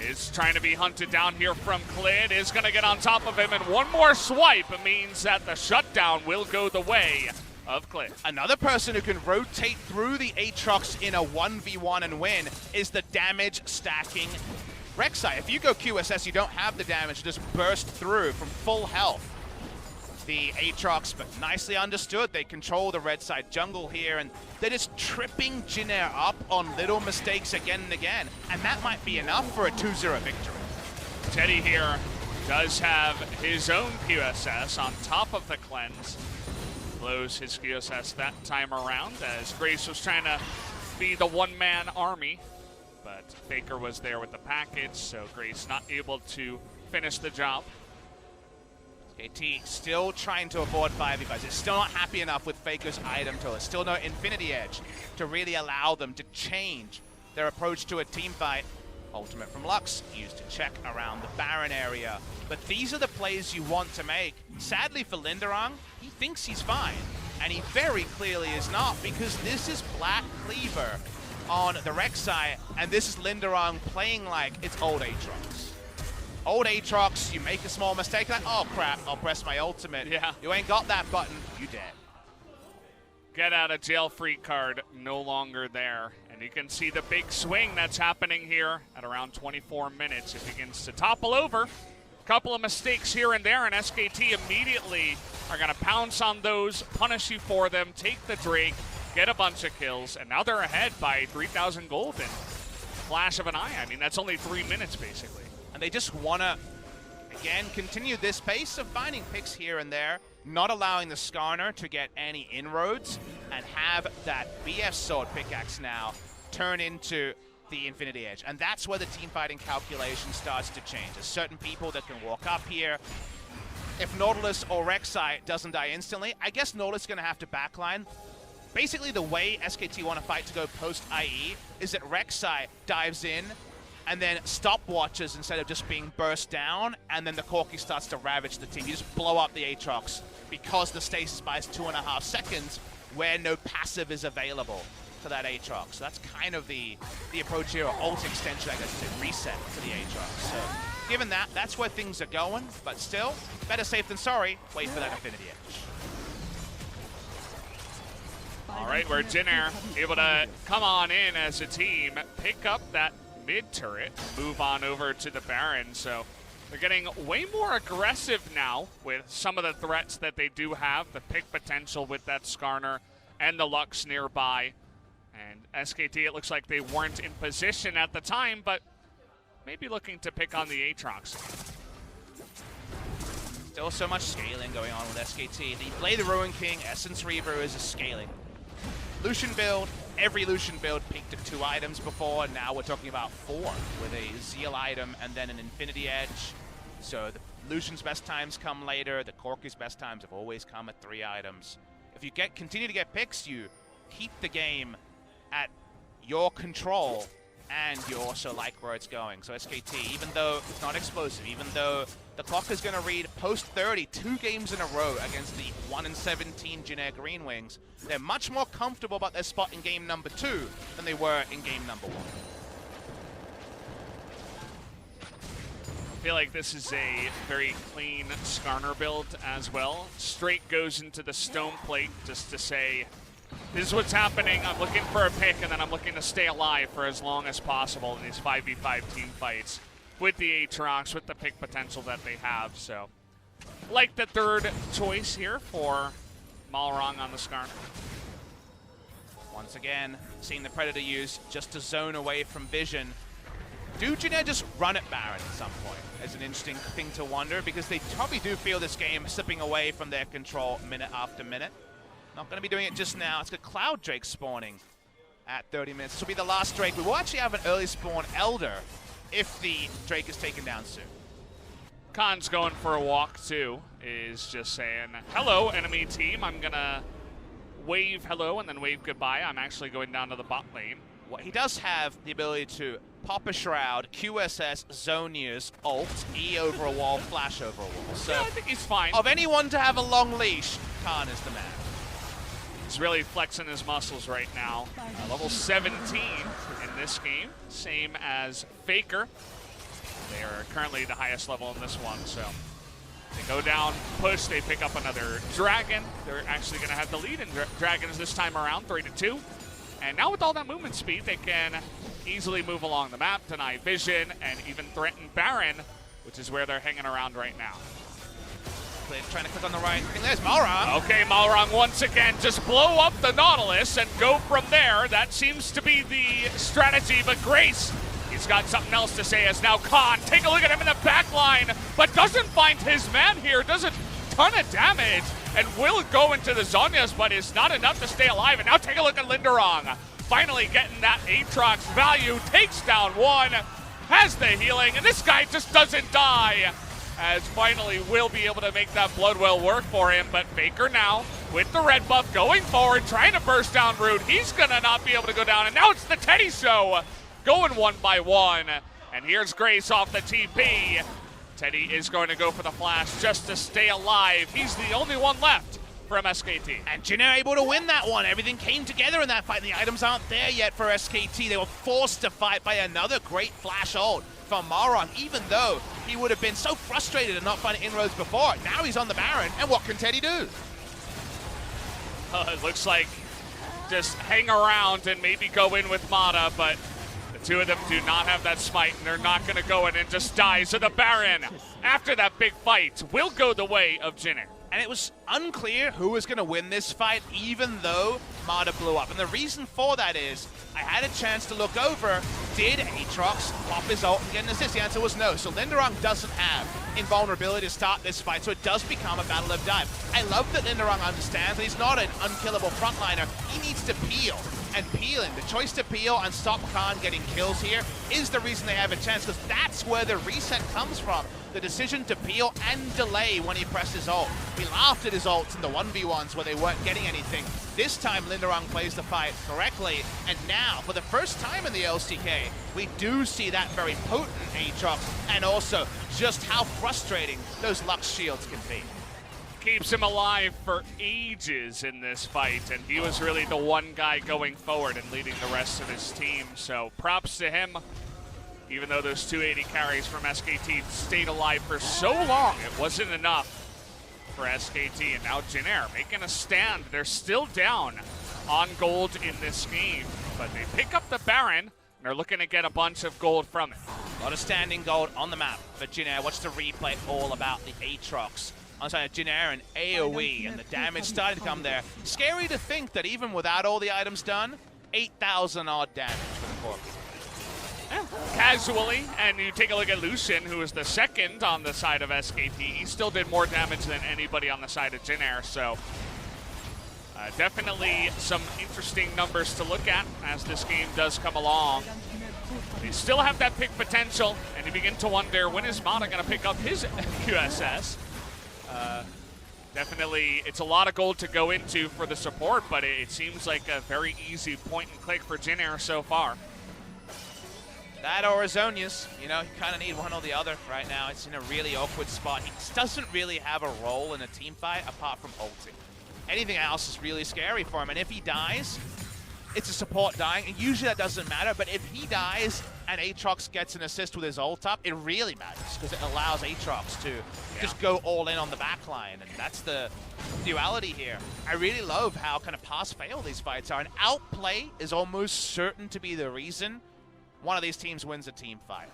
is trying to be hunted down here from Clid, is going to get on top of him, and one more swipe means that the shutdown will go the way of Clid. Another person who can rotate through the Aatrox in a 1v1 and win is the damage stacking Rek'Sai. If you go QSS, you don't have the damage to just burst through from full health. The Aatrox, but nicely understood. They control the red side jungle here, and they're just tripping Jin Air up on little mistakes again and again, and that might be enough for a 2-0 victory. Teddy here does have his own QSS on top of the cleanse. Blows his QSS that time around as Grace was trying to be the one-man army, but FLICKR was there with the package, so Grace not able to finish the job. SKT still trying to avoid 5v5s. It's still not happy enough with FLICKR's item tool. There's still no Infinity Edge to really allow them to change their approach to a team fight. Ultimate from Lux used to check around the Baron area. But these are the plays you want to make. Sadly for Lindarang, he thinks he's fine. And he very clearly is not, because this is Black Cleaver on the Rek'Sai, and this is Lindarang playing like it's old Aatrox. Old Aatrox, you make a small mistake, like, oh crap, I'll press my ultimate. Yeah. You ain't got that button, you dead. Get out of jail free card no longer there. And you can see the big swing that's happening here at around 24 minutes. It begins to topple over. A couple of mistakes here and there, and SKT immediately are going to pounce on those, punish you for them, take the Drake, get a bunch of kills, and now they're ahead by 3,000 gold in flash of an eye. I mean, that's only 3 minutes basically. And they just want to, again, continue this pace of finding picks here and there, not allowing the Skarner to get any inroads, and have that BF Sword pickaxe now turn into the Infinity Edge. And that's where the team fighting calculation starts to change. There's certain people that can walk up here. If Nautilus or Rek'Sai doesn't die instantly, I guess Nautilus is going to have to backline. Basically, the way SKT want to fight to go post-IE is that Rek'Sai dives in, and then stopwatches instead of just being burst down, and then the Corki starts to ravage the team. You just blow up the Aatrox because the stasis buys 2.5 seconds where no passive is available to that Aatrox. So that's kind of the approach here, or ult extension, I guess, to reset to the Aatrox. So given that, that's where things are going, but still, better safe than sorry. Wait for that Infinity Edge. All right, we're Jin Air able to come on in as a team, pick up that mid turret, move on over to the Baron. So they're getting way more aggressive now with some of the threats that they do have, the pick potential with that Skarner and the Lux nearby. And SKT, it looks like they weren't in position at the time, but maybe looking to pick on the Aatrox. Still so much scaling going on with SKT. They play the Ruin King, Essence Reaver is a scaling. Lucian build, every Lucian build peaked at 2 items before, and now we're talking about 4 with a Zeal item and then an Infinity Edge. So the Lucian's best times come later, the Corki's best times have always come at 3 items. If you continue to get picks, you keep the game at your control, and you also like where it's going. So SKT, even though it's not explosive, even though the clock is going to read post-30, 2 games in a row against the 1-17 Jin Air Greenwings, they're much more comfortable about their spot in game number 2 than they were in game number 1. I feel like this is a very clean Skarner build as well. Straight goes into the stone plate just to say, this is what's happening. I'm looking for a pick, and then I'm looking to stay alive for as long as possible in these 5v5 team fights with the Aatrox, with the pick potential that they have. So, like the third choice here for Malrang on the Skarner. Once again, seeing the Predator use just to zone away from vision. Do Jin Air just run at Baron at some point? Is an interesting thing to wonder, because they probably do feel this game slipping away from their control minute after minute. Not going to be doing it just now. It's got Cloud Drake spawning at 30 minutes. This will be the last Drake. We will actually have an early spawn Elder if the Drake is taken down soon. Kahn's going for a walk too, is just saying, hello, enemy team. I'm going to wave hello and then wave goodbye. I'm actually going down to the bot lane. Well, he does have the ability to pop a shroud, QSS, Zonia's, ult, E over a wall, flash over a wall. So yeah, I think he's fine. Of anyone to have a long leash, Kahn is the man. He's really flexing his muscles right now. Level 17 in this game, same as FLICKR. They are currently the highest level in this one, so they go down, push, they pick up another dragon. They're actually going to have the lead in dragons this time around, 3-2. And now with all that movement speed, they can easily move along the map, deny vision, and even threaten Baron, which is where they're hanging around right now. Clid trying to click on the right. And there's Malrang. Okay, Malrang once again just blow up the Nautilus and go from there. That seems to be the strategy, but Grace, he's got something else to say as now Kahn. Take a look at him in the back line, but doesn't find his man here. Does a ton of damage and will go into the Zonias, but is not enough to stay alive. And now take a look at Lindarang. Finally getting that Aatrox value, takes down one, has the healing, and this guy just doesn't die. As finally will be able to make that Bloodwell work for him, but FLICKR now with the red buff going forward, trying to burst down Root. He's gonna not be able to go down, and now it's the Teddy show going one by one. And here's Grace off the TP. Teddy is going to go for the flash just to stay alive. He's the only one left from SKT. And Jin Air able to win that one. Everything came together in that fight. The items aren't there yet for SKT. They were forced to fight by another great flash ult from Malrang, even though he would have been so frustrated and not finding inroads before. Now he's on the Baron, and what can Teddy do? It looks like just hang around and maybe go in with Mata, but the two of them do not have that smite, and they're not going to go in and just die. So the Baron, after that big fight, will go the way of Jin Air. And it was unclear who was going to win this fight, even though Mata blew up. And the reason for that is, I had a chance to look over, did Aatrox pop his ult and get an assist? The answer was no. So Lindarang doesn't have invulnerability to start this fight, so it does become a battle of dive. I love that Lindarang understands that he's not an unkillable frontliner. He needs to peel, and peeling, the choice to peel and stop Kahn getting kills here is the reason they have a chance, because that's where the reset comes from. The decision to peel and delay when he presses ult. We laughed at his ults in the 1v1s where they weren't getting anything. This time Lindarang plays the fight correctly, and now, for the first time in the LCK, we do see that very potent Aatrox, and also just how frustrating those Lux shields can be. Keeps him alive for ages in this fight, and he was really the one guy going forward and leading the rest of his team, so props to him. Even though those 280 carries from SKT stayed alive for so long, it wasn't enough for SKT. And now Jin Air making a stand. They're still down on gold in this game, but they pick up the Baron, and they're looking to get a bunch of gold from it. A lot of standing gold on the map for Jin Air. What's the replay all about the Aatrox? On the side of Jin Air and AoE, and the damage started to come there. Scary to think that even without all the items done, 8,000 odd damage for the Corki. Yeah, casually, and you take a look at Lucian, who is the second on the side of SKT. He still did more damage than anybody on the side of Jin Air, so definitely some interesting numbers to look at as this game does come along. They still have that pick potential, and you begin to wonder, when is Mata going to pick up his QSS? Definitely, it's a lot of gold to go into for the support, but it seems like a very easy point and click for Jin Air so far. That or Zonia's, you know, you kind of need one or the other right now. It's in a really awkward spot. He doesn't really have a role in a team fight apart from ulting. Anything else is really scary for him, and if he dies, it's a support dying, and usually that doesn't matter, but if he dies and Aatrox gets an assist with his ult up, it really matters, because it allows Aatrox to just go all in on the backline, and that's the duality here. I really love how kind of pass-fail these fights are, and outplay is almost certain to be the reason one of these teams wins a team fight.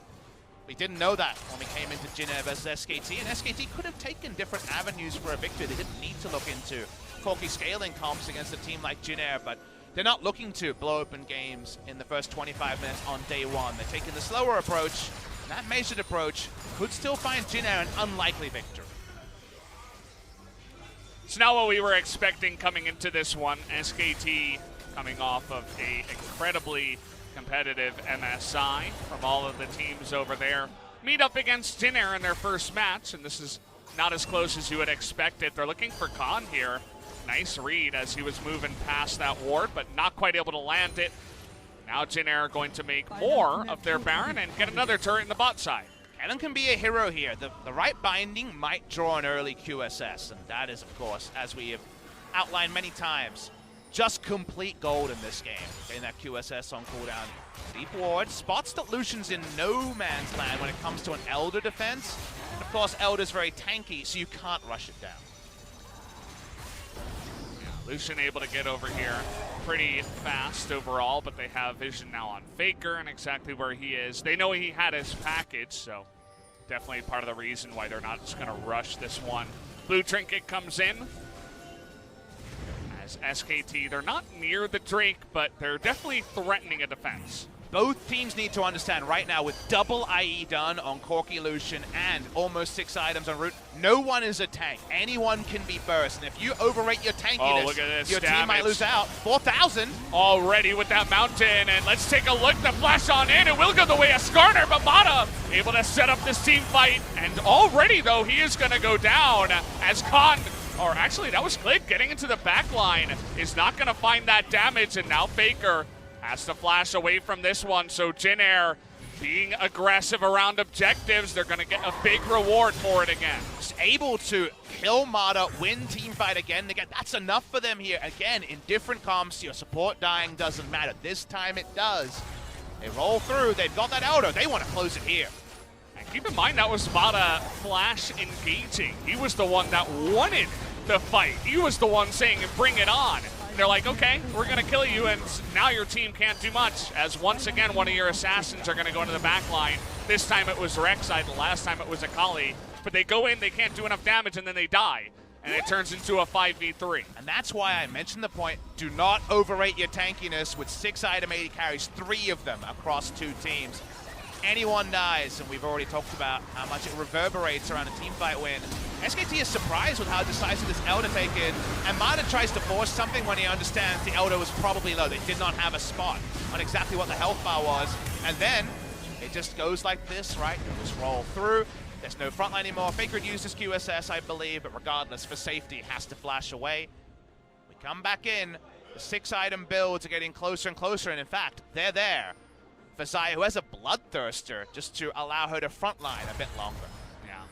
We didn't know that when we came into Jin Air versus SKT, and SKT could have taken different avenues for a victory. They didn't need to look into Corki scaling comps against a team like Jin Air, but they're not looking to blow open games in the first 25 minutes on day one. They're taking the slower approach, and that measured approach could still find Jin Air an unlikely victory. It's not what we were expecting coming into this one. SKT coming off of a incredibly competitive MSI from all of the teams over there. Meet up against Jin Air in their first match, and this is not as close as you would expect it. They're looking for Kahn here. Nice read as he was moving past that ward, but not quite able to land it. Now Jin Air going to make more of their Baron and get another turret in the bot side. Kellin can be a hero here. The right binding might draw an early QSS, and that is, of course, as we have outlined many times, just complete gold in this game. Getting that QSS on cooldown. Deep ward, spots that Lucian's in no man's land when it comes to an Elder defense. And of course, Elder's very tanky, so you can't rush it down. Yeah, Lucian able to get over here pretty fast overall, but they have vision now on FLICKR and exactly where he is. They know he had his package, so definitely part of the reason why they're not just going to rush this one. Blue Trinket comes in. As SKT, they're not near the Drake, but they're definitely threatening a defense. Both teams need to understand right now, with double IE done on Corki Lucian and almost 6 items en route, no one is a tank. Anyone can be burst, and if you overrate your tankiness, look at this your damage. team might lose out. 4,000. Already with that mountain, and let's take a look. The flash on in. It will go the way of Skarner, but Mata able to set up this team fight, and already, though, he is going to go down as Kahn, or actually, that was Clid getting into the back line, is not going to find that damage, and now FLICKR has to flash away from this one, so Jin Air being aggressive around objectives, they're going to get a big reward for it again. Just able to kill Mata, win team fight again. That's enough for them here. Again, in different comps, your support dying doesn't matter. This time it does. They roll through, they've got that Elder, they want to close it here. And keep in mind, that was Mata flash engaging. He was the one that wanted the fight. He was the one saying, bring it on. They're like, okay, we're going to kill you, and now your team can't do much, as once again, one of your assassins are going to go into the back line. This time it was Rek'Sai, the last time it was Akali. But they go in, they can't do enough damage, and then they die. And it turns into a 5v3. And that's why I mentioned the point, do not overrate your tankiness with 6 item 80 carries, 3 of them across 2 teams. Anyone dies, and we've already talked about how much it reverberates around a teamfight win. SKT is surprised with how decisive this Elder taken, and Mata tries to force something when he understands the Elder was probably low. They did not have a spot on exactly what the health bar was, and then it just goes like this, right? You'll just roll through. There's no frontline anymore. FLICKR used his QSS, I believe, but regardless, for safety, has to flash away. We come back in. The 6 item builds are getting closer and closer, and in fact, they're there for Xayah, who has a Bloodthirster, just to allow her to frontline a bit longer. Yeah.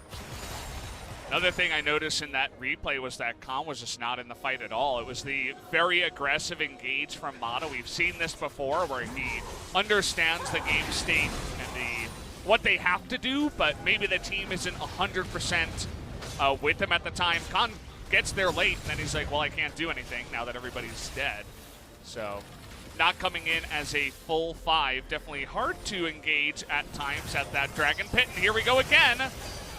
Another thing I noticed in that replay was that Kahn was just not in the fight at all. It was the very aggressive engage from Mata. We've seen this before, where he understands the game state and what they have to do, but maybe the team isn't 100% with him at the time. Kahn gets there late, and then he's like, well, I can't do anything now that everybody's dead. So not coming in as a full 5. Definitely hard to engage at times at that Dragon Pit. And here we go again.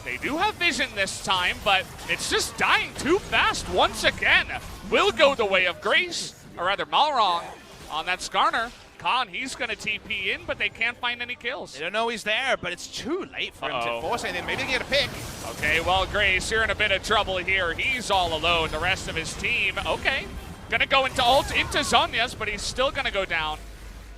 They do have vision this time, but it's just dying too fast once again. Will go the way of Grace, or rather Malrang on that Skarner. Kahn, he's going to TP in, but they can't find any kills. They don't know he's there, but it's too late for him to force anything. Maybe they get a pick. Okay, well, Grace, you're in a bit of trouble here. He's all alone. The rest of his team, okay. Gonna go into ult into Zhonya's, but he's still gonna go down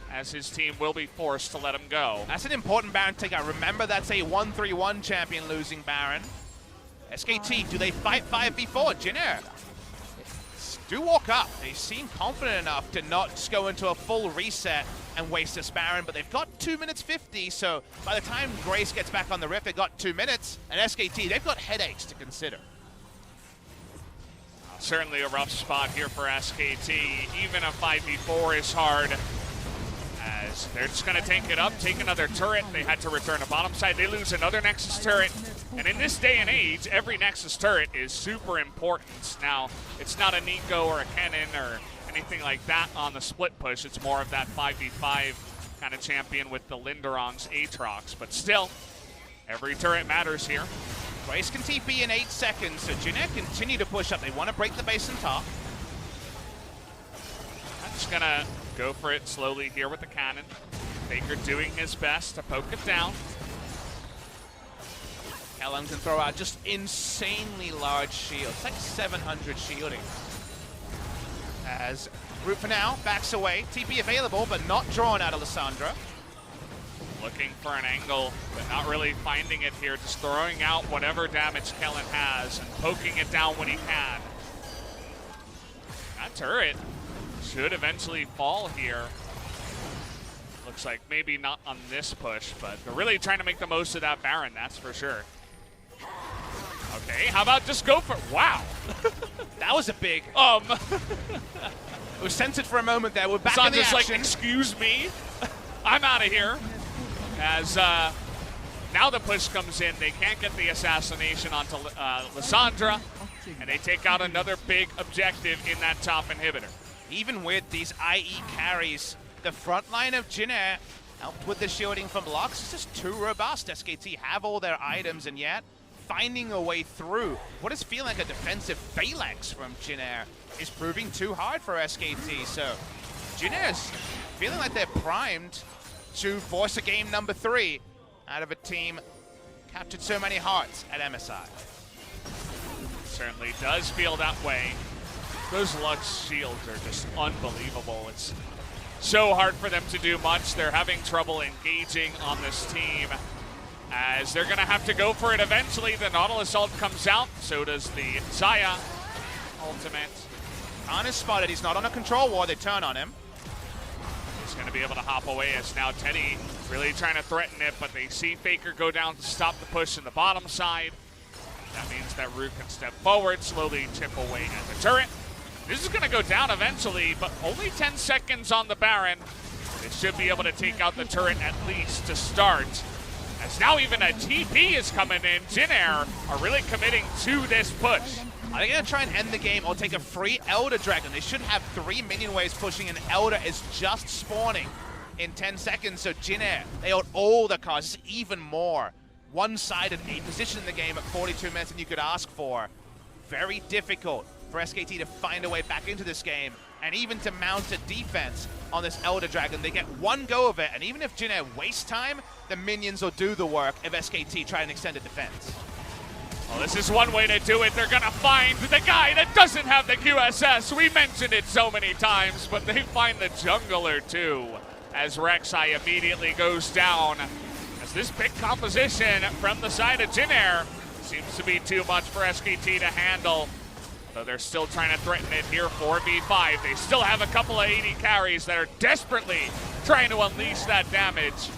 as his team will be forced to let him go. That's an important Baron to take out. Remember, that's a 1-3-1 champion losing Baron. SKT, do they fight 5v4? Jin Air do walk up. They seem confident enough to not just go into a full reset and waste this Baron, but they've got 2 minutes 50, so by the time Grace gets back on the Rift, they've got 2 minutes, and SKT, they've got headaches to consider. Certainly a rough spot here for SKT. Even a 5v4 is hard, as they're just going to tank it up, take another turret. They had to return to bottom side. They lose another Nexus turret. And in this day and age, every Nexus turret is super important. Now, it's not a Nico or a Kennen or anything like that on the split push. It's more of that 5v5 kind of champion with the Lindarang's Aatrox. But still, every turret matters here. Grace can TP in 8 seconds, so Jin Air continue to push up. They want to break the base and top. I'm just going to go for it slowly here with the cannon. FLICKR doing his best to poke it down. Kellin can throw out just insanely large shields. It's like 700 shielding. As Root for now backs away. TP available, but not drawn out of Lissandra. Looking for an angle, but not really finding it here. Just throwing out whatever damage Kellin has and poking it down when he can. That turret should eventually fall here. Looks like maybe not on this push, but they're really trying to make the most of that Baron, that's for sure. Okay, how about just go for it? Wow. That was a big... It was censored for a moment there. We're back in the action. Like, excuse me, I'm out of here. As now the push comes in, they can't get the assassination onto Lissandra, and they take out another big objective in that top inhibitor. Even with these IE carries, the front line of Jin Air, helped with the shielding from Lux, is just too robust. SKT have all their items, and yet finding a way through what is feeling like a defensive phalanx from Jin Air is proving too hard for SKT. So Jin Air's feeling like they're primed to force a game number 3 out of a team captured so many hearts at MSI. Certainly does feel that way. Those Lux shields are just unbelievable. It's so hard for them to do much. They're having trouble engaging on this team, as they're going to have to go for it eventually. The Nautilus ult comes out, so does the Xayah ultimate. Kahn is spotted, he's not on a control war, they turn on him. He's going to be able to hop away, as now Teddy really trying to threaten it, but they see FLICKR go down to stop the push in the bottom side. That means that Root can step forward, slowly chip away at the turret. This is going to go down eventually, but only 10 seconds on the Baron. It should be able to take out the turret at least to start. As now even a TP is coming in. Jin Air are really committing to this push. Are they going to try and end the game or take a free Elder Dragon? They should have 3 minion waves pushing, and Elder is just spawning in 10 seconds. So Jin Air, they hold all the cards. It's even more one-sided a position in the game at 42 minutes than you could ask for. Very difficult for SKT to find a way back into this game, and even to mount a defense on this Elder Dragon. They get one go of it, and even if Jin Air wastes time, the minions will do the work if SKT try an extended defense. Well, this is one way to do it. They're going to find the guy that doesn't have the QSS. We mentioned it so many times, but they find the jungler too, as Rek'Sai immediately goes down. As this big composition from the side of Jin Air seems to be too much for SKT to handle. Though they're still trying to threaten it here, 4v5. They still have a couple of 80 carries that are desperately trying to unleash that damage.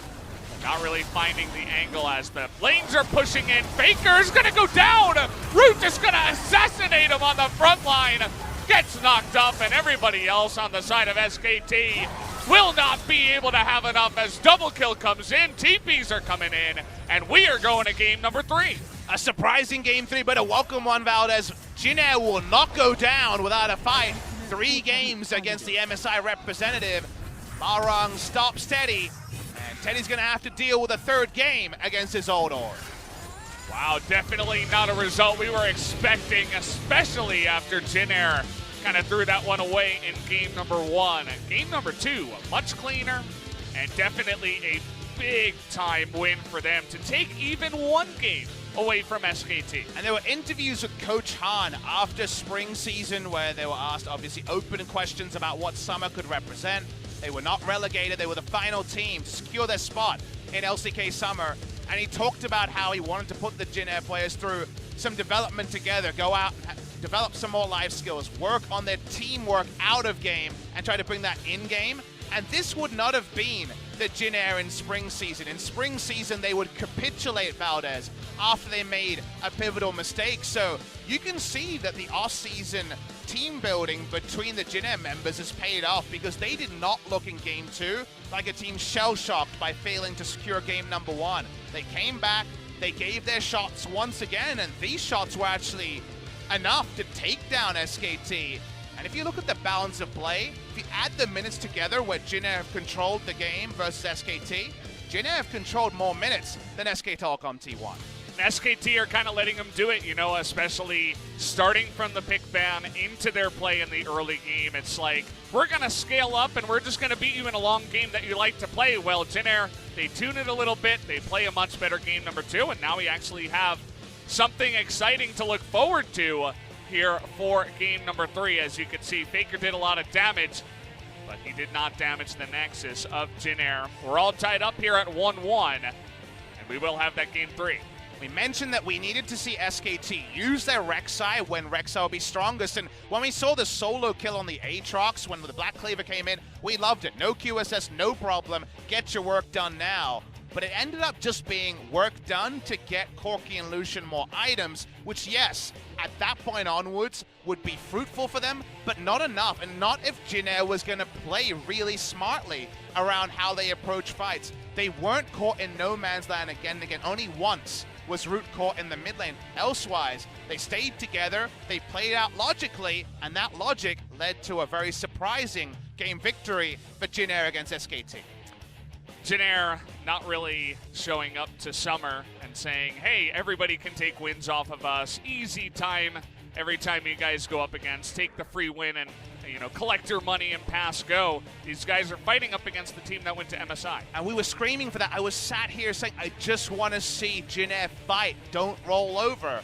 Not really finding the angle as the lanes are pushing in. FLICKR is gonna go down! Root is gonna assassinate him on the front line. Gets knocked up, and everybody else on the side of SKT will not be able to have enough as double kill comes in. TPs are coming in, and we are going to game number 3. A surprising game 3, but a welcome one, Valdez. Jin Air will not go down without a fight. 3 games against the MSI representative. Malrang stops Teddy, and Teddy's gonna have to deal with a 3rd game against his old org. Wow, definitely not a result we were expecting, especially after Jin Air kind of threw that one away in game number 1. And game number 2, much cleaner, and definitely a big-time win for them to take even 1 game away from SKT. And there were interviews with Coach Kahn after spring season where they were asked, obviously, open questions about what Summer could represent. They were not relegated. They were the final team to secure their spot in LCK Summer. And he talked about how he wanted to put the Jin Air players through some development together, go out and develop some more life skills, work on their teamwork out of game, and try to bring that in game. And this would not have been the Jin Air in spring season. In spring season, they would capitulate Valdez after they made a pivotal mistake. So you can see that the off-season team building between the Jin Air members has paid off, because they did not look in game 2 like a team shell-shocked by failing to secure game number 1. They came back, they gave their shots once again, and these shots were actually enough to take down SKT. And if you look at the balance of play, if you add the minutes together where Jin Air have controlled the game versus SKT, Jin Air have controlled more minutes than SK Telecom T1. SKT are kind of letting them do it, you know, especially starting from the pick ban into their play in the early game. It's like, we're going to scale up and we're just going to beat you in a long game that you like to play. Well, Jin Air, they tune it a little bit. They play a much better game number 2, and now we actually have something exciting to look forward to here for game number 3. As you can see, FLICKR did a lot of damage, but he did not damage the Nexus of Jin Air. We're all tied up here at 1-1, and we will have that game 3. We mentioned that we needed to see SKT use their Rek'Sai when Rek'Sai will be strongest, and when we saw the solo kill on the Aatrox when the Black Cleaver came in, we loved it. No QSS, no problem, get your work done now. But it ended up just being work done to get Corki and Lucian more items, which yes, at that point onwards would be fruitful for them, but not enough, and not if Jin Air was going to play really smartly around how they approach fights. They weren't caught in no man's land again and again. Only once was Root caught in the mid lane. Elsewise, they stayed together, they played out logically, and that logic led to a very surprising game victory for Jin Air against SKT. Jin Air not really showing up to Summer and saying, hey, everybody can take wins off of us. Easy time every time you guys go up against. Take the free win and, collect your money and pass go. These guys are fighting up against the team that went to MSI. And we were screaming for that. I was sat here saying, I just want to see Jin Air fight. Don't roll over.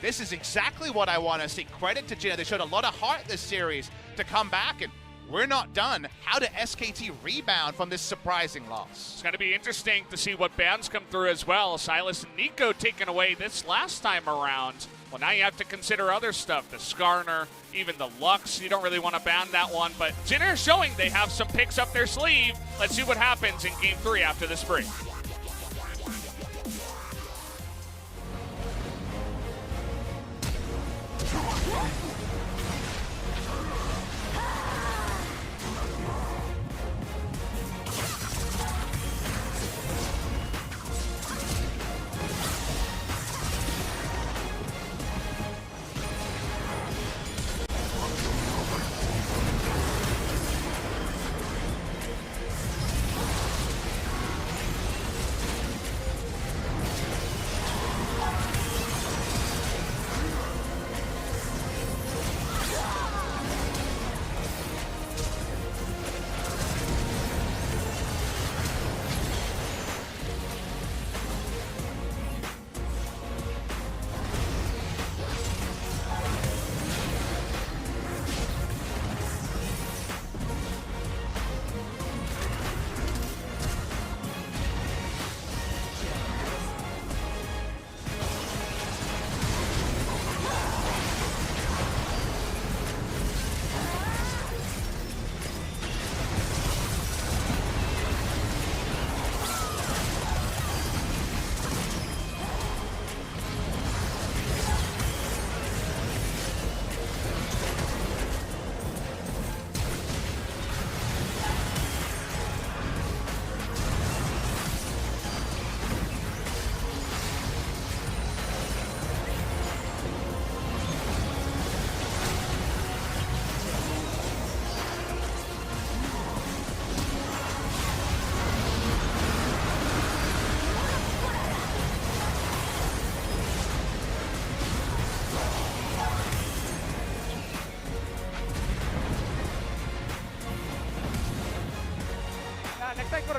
This is exactly what I want to see. Credit to Jin Air. They showed a lot of heart this series to come back, and we're not done. How did SKT rebound from this surprising loss? It's going to be interesting to see what bans come through as well. Silas and Nico taken away this last time around. Well, now you have to consider other stuff. The Skarner, even the Lux. You don't really want to ban that one, but Jin Air showing they have some picks up their sleeve. Let's see what happens in game 3 after this break.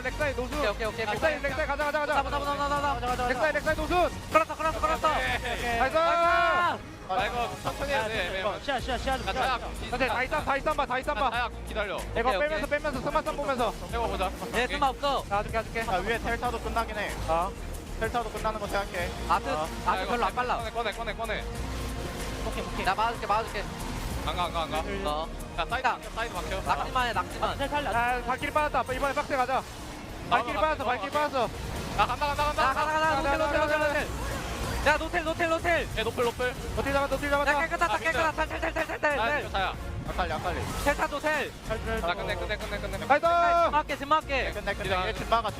렉사이 노순. 오케이. 렉사이 가자. 가자. 렉사이 노순. 끌었어. 나이스. 이거 천천히 해야 돼. 시야 좀. 근데 다이쌈 봐. 자야 기다려. 이거 오케이. 빼면서 스마트 보면서. 해보자. 네, 쓸마 없어. 줄게. 위에 텔타도 끝나긴 해. 텔타도 끝나는 거 생각해. 아트 별로 안 빨라. 꺼내. 오케이. 나 막아줄게. 안 가. 자, 사이드 막혀. 낙지만 해. 아, 발길이 빠졌다. 이번에 박스 가자. 발길이 빠졌어. 간다. 노텔. 야, 노텔. 예, 노플. 노틸 잡았다. 야, 깨끗하다. 탈. 자야. 아칼리. 텔타 노텔. 자, 끝내. 나이스. 진막게. 끝내. 얘 집 막아.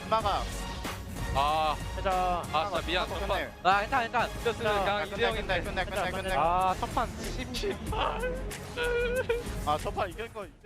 자, 진짜 미안. 첫판. 아, 괜찮아. 그냥 이대형인데. 끝내. 첫판 18. 첫판 이길 거.